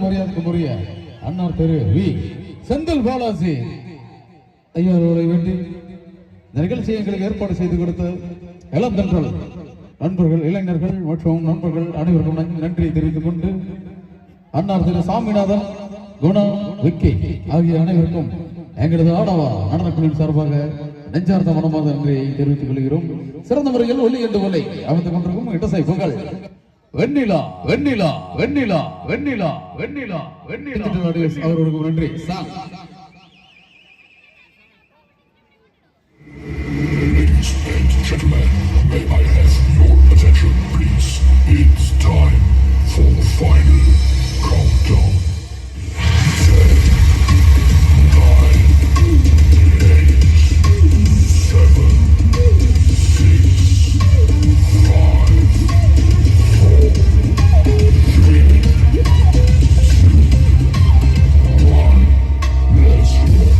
மரியாதைக்குரிய அன்னார் திரு வி செந்தில் பாலாஜி ஐயா அவர்களை வேண்டி இந்த நிகழ்ச்சியை எங்களுக்கு ஏற்பாடு செய்து கொடுத்த இளந்தன்றல் நண்பர்கள், இளைஞர்கள் மற்றும் நண்பர்கள் அனைவருக்கும் நன்றி தெரிவித்துக் கொண்டு அன்னார் திரு சாமிநாதன், குணா, விக்கி ஆகிய அனைவருக்கும் எங்களது ஆடவா நடனக்குழுவின் சார்பாக நெஞ்சார்ந்த மனமாக நன்றியை தெரிவித்துக் கொள்கிறோம். சிறந்த முறையில் ஒலி என்று ஒலி அமைத்துக் கொண்டிருக்கும் இடசைப்புகள் வெண்ணிலா வெண்ணிலா வெண்ணிலா வெண்ணிலா வெண்ணிலா வெண்ணிலா அவர்களுக்கு நன்றி. Ladies and gentlemen, may I have your attention, please? It's time for the final countdown. 10, 9, 8, 7, 6, 5, 4, 3, 2, 1. Let's rock.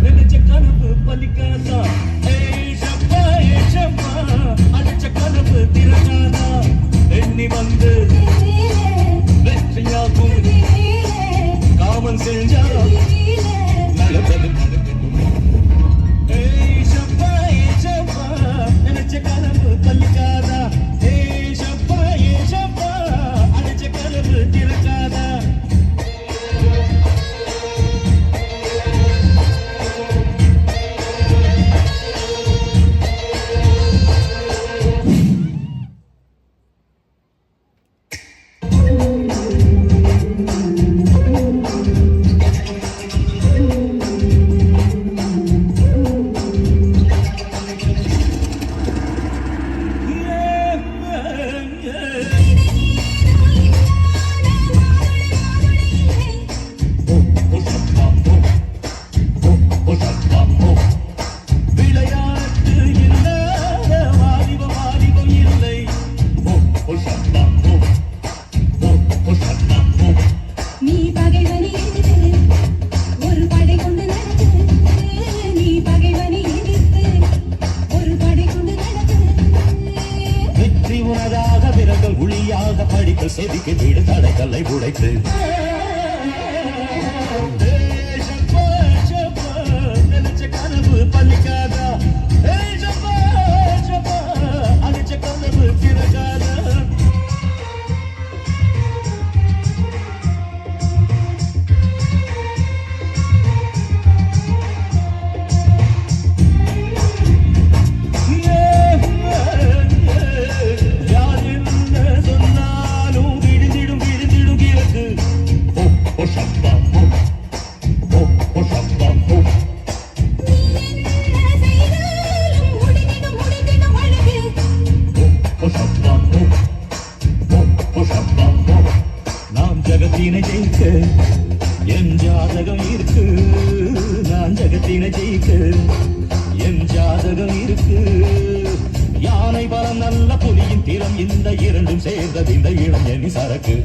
நினைச்ச கனவு பலிக்காதா, அடிச்ச கனவு திறனாதா, எண்ணி வந்து வெற்றியாகும் காமன் செஞ்சா நடப்பது நினைச்ச கனவு பலிக்காதா, அடிச்ச கனவு திறக்காதா. செதுக்கி வீடு தடைகளை உடைத்து நினைச்ச கனவு பலிக்காதா, அடிச்ச கனவு திறக்காதா. ஜகத்தினை ஜெயிக்க என் ஜாதகம் இருக்கு, நான் ஜகத்தினை ஜெயிக்க என் ஜாதகம் இருக்கு. யானை பலம் நல்ல புலியின் திறம், இந்த இரண்டும் சேர்ந்தது இந்த இளைஞனி சரக்கு.